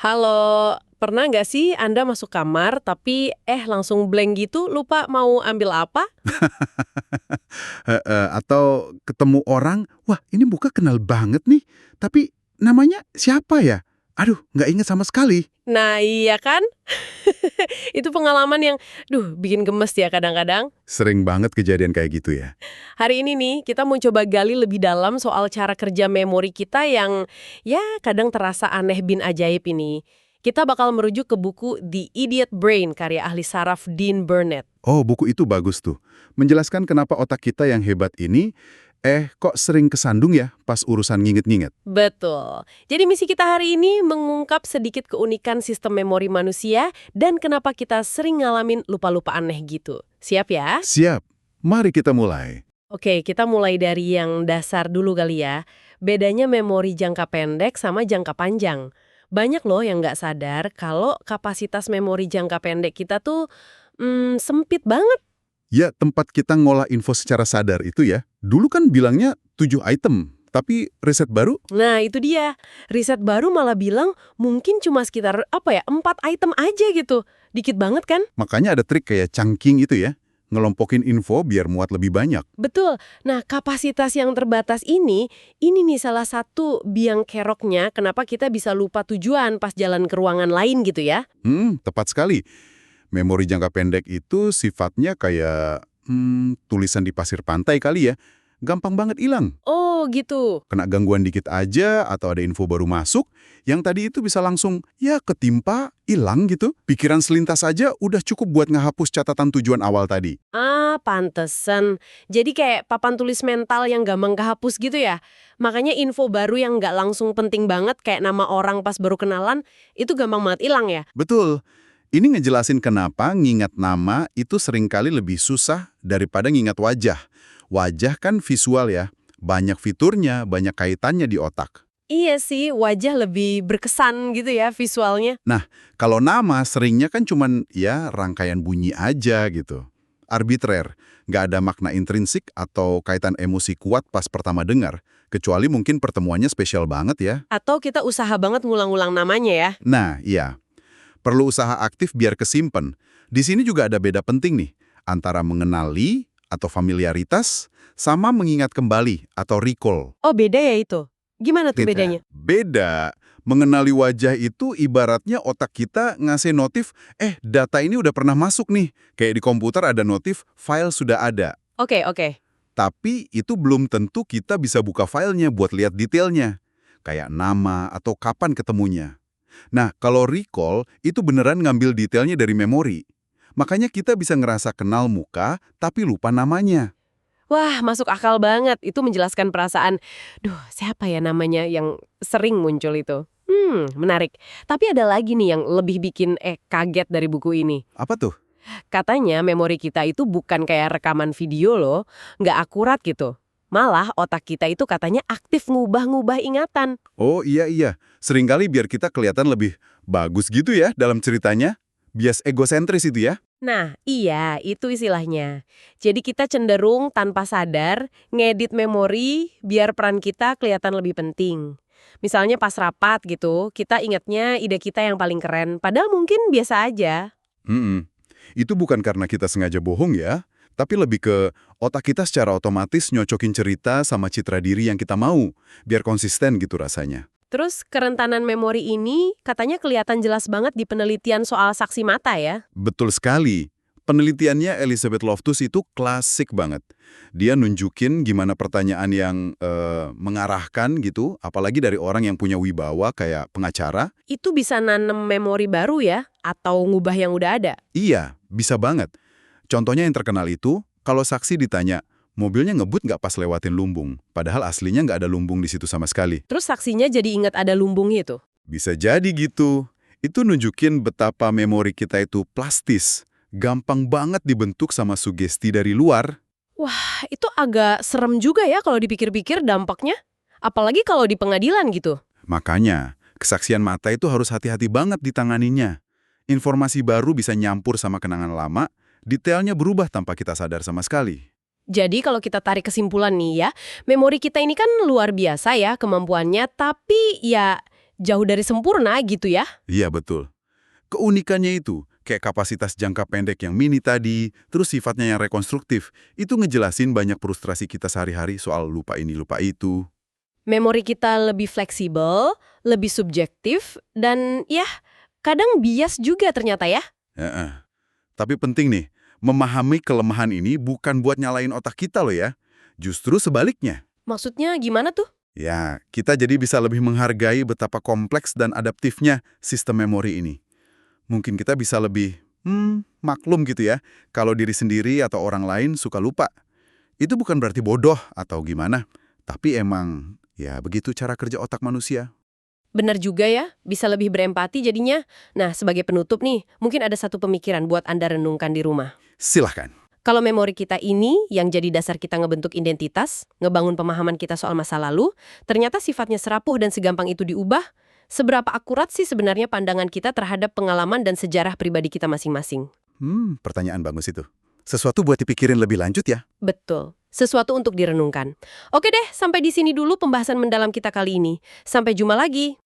Halo, pernah nggak sih Anda masuk kamar tapi langsung blank gitu, lupa mau ambil apa? Heeh, atau ketemu orang, "Wah, ini muka kenal banget nih, tapi namanya siapa ya? Aduh, nggak inget sama sekali." Nah iya kan? Itu pengalaman yang, bikin gemes ya kadang-kadang. Sering banget kejadian kayak gitu ya. Hari ini nih, kita mau coba gali lebih dalam soal cara kerja memori kita yang ya kadang terasa aneh bin ajaib ini. Kita bakal merujuk ke buku The Idiot Brain karya ahli saraf Dean Burnett. Oh, buku itu bagus tuh. Menjelaskan kenapa otak kita yang hebat ini, kok sering kesandung ya pas urusan nginget-nginget. Betul. Jadi misi kita hari ini mengungkap sedikit keunikan sistem memori manusia dan kenapa kita sering ngalamin lupa-lupa aneh gitu. Siap ya? Siap, mari kita mulai. Oke, kita mulai dari yang dasar dulu kali ya. Bedanya memori jangka pendek sama jangka panjang. Banyak loh yang nggak sadar kalau kapasitas memori jangka pendek kita tuh sempit banget. Ya, tempat kita ngolah info secara sadar itu ya, dulu kan bilangnya 7 item, tapi riset baru. Nah, itu dia. Riset baru malah bilang mungkin cuma sekitar 4 item aja gitu. Dikit banget kan? Makanya ada trik kayak chunking itu ya, ngelompokin info biar muat lebih banyak. Betul. Nah, kapasitas yang terbatas ini nih salah satu biang keroknya kenapa kita bisa lupa tujuan pas jalan ke ruangan lain gitu ya. Tepat sekali. Memori jangka pendek itu sifatnya kayak tulisan di pasir pantai kali ya. Gampang banget hilang. Oh, gitu. Kena gangguan dikit aja atau ada info baru masuk, yang tadi itu bisa langsung ya ketimpa, hilang gitu. Pikiran selintas aja udah cukup buat ngehapus catatan tujuan awal tadi. Ah, pantesan. Jadi kayak papan tulis mental yang gampang kehapus gitu ya. Makanya info baru yang nggak langsung penting banget kayak nama orang pas baru kenalan, itu gampang banget hilang ya. Betul. Ini ngejelasin kenapa ngingat nama itu seringkali lebih susah daripada ngingat wajah. Wajah kan visual ya, banyak fiturnya, banyak kaitannya di otak. Iya sih, wajah lebih berkesan gitu ya visualnya. Nah, kalau nama seringnya kan cuman ya rangkaian bunyi aja gitu. Arbitrer, nggak ada makna intrinsik atau kaitan emosi kuat pas pertama dengar, kecuali mungkin pertemuannya spesial banget ya. Atau kita usaha banget ngulang-ngulang namanya ya. Nah, iya. Perlu usaha aktif biar kesimpen. Di sini juga ada beda penting nih, antara mengenali atau familiaritas sama mengingat kembali atau recall. Oh, beda ya itu. Gimana tuh bedanya? Beda. Mengenali wajah itu ibaratnya otak kita ngasih notif, data ini udah pernah masuk nih. Kayak di komputer ada notif, file sudah ada. Oke, oke. Tapi itu belum tentu kita bisa buka filenya buat lihat detailnya. Kayak nama atau kapan ketemunya. Nah, kalau recall, itu beneran ngambil detailnya dari memori. Makanya kita bisa ngerasa kenal muka, tapi lupa namanya. Wah, masuk akal banget. Itu menjelaskan perasaan, siapa ya namanya yang sering muncul itu. Menarik. Tapi ada lagi nih yang lebih bikin kaget dari buku ini. Apa tuh? Katanya memori kita itu bukan kayak rekaman video loh, nggak akurat gitu. Malah otak kita itu katanya aktif ngubah-ngubah ingatan. Oh iya, seringkali biar kita kelihatan lebih bagus gitu ya dalam ceritanya. Bias egosentris itu ya. Nah, iya, itu istilahnya. Jadi kita cenderung tanpa sadar ngedit memori biar peran kita kelihatan lebih penting. Misalnya pas rapat gitu, kita ingatnya ide kita yang paling keren, padahal mungkin biasa aja. Mm-mm. Itu bukan karena kita sengaja bohong ya, tapi lebih ke otak kita secara otomatis nyocokin cerita sama citra diri yang kita mau, biar konsisten gitu rasanya. Terus kerentanan memori ini katanya kelihatan jelas banget di penelitian soal saksi mata ya. Betul sekali. Penelitiannya Elizabeth Loftus itu klasik banget. Dia nunjukin gimana pertanyaan yang mengarahkan gitu, apalagi dari orang yang punya wibawa kayak pengacara. Itu bisa nanem memori baru ya? Atau ngubah yang udah ada? Iya, bisa banget. Contohnya yang terkenal itu, kalau saksi ditanya, mobilnya ngebut nggak pas lewatin lumbung, padahal aslinya nggak ada lumbung di situ sama sekali. Terus saksinya jadi ingat ada lumbung itu? Bisa jadi gitu. Itu nunjukin betapa memori kita itu plastis, gampang banget dibentuk sama sugesti dari luar. Wah, itu agak serem juga ya kalau dipikir-pikir dampaknya. Apalagi kalau di pengadilan gitu. Makanya, kesaksian mata itu harus hati-hati banget ditanganinya. Informasi baru bisa nyampur sama kenangan lama, detailnya berubah tanpa kita sadar sama sekali. Jadi kalau kita tarik kesimpulan nih ya, memori kita ini kan luar biasa ya kemampuannya, tapi ya jauh dari sempurna gitu ya. Iya, betul. Keunikannya itu, kayak kapasitas jangka pendek yang mini tadi, terus sifatnya yang rekonstruktif, itu ngejelasin banyak frustrasi kita sehari-hari soal lupa ini, lupa itu. Memori kita lebih fleksibel, lebih subjektif, dan ya kadang bias juga ternyata ya. Heeh. Tapi penting nih, memahami kelemahan ini bukan buat nyalain otak kita loh ya. Justru sebaliknya. Maksudnya gimana tuh? Ya, kita jadi bisa lebih menghargai betapa kompleks dan adaptifnya sistem memori ini. Mungkin kita bisa lebih, maklum gitu ya, kalau diri sendiri atau orang lain suka lupa. Itu bukan berarti bodoh atau gimana, tapi emang, ya begitu cara kerja otak manusia. Benar juga ya, bisa lebih berempati jadinya. Nah, sebagai penutup nih, mungkin ada satu pemikiran buat Anda renungkan di rumah. Silahkan. Kalau memori kita ini yang jadi dasar kita ngebentuk identitas, ngebangun pemahaman kita soal masa lalu, ternyata sifatnya serapuh dan segampang itu diubah, seberapa akurat sih sebenarnya pandangan kita terhadap pengalaman dan sejarah pribadi kita masing-masing? Pertanyaan bagus itu. Sesuatu buat dipikirin lebih lanjut ya. Betul. Sesuatu untuk direnungkan. Oke deh, sampai di sini dulu pembahasan mendalam kita kali ini. Sampai jumpa lagi.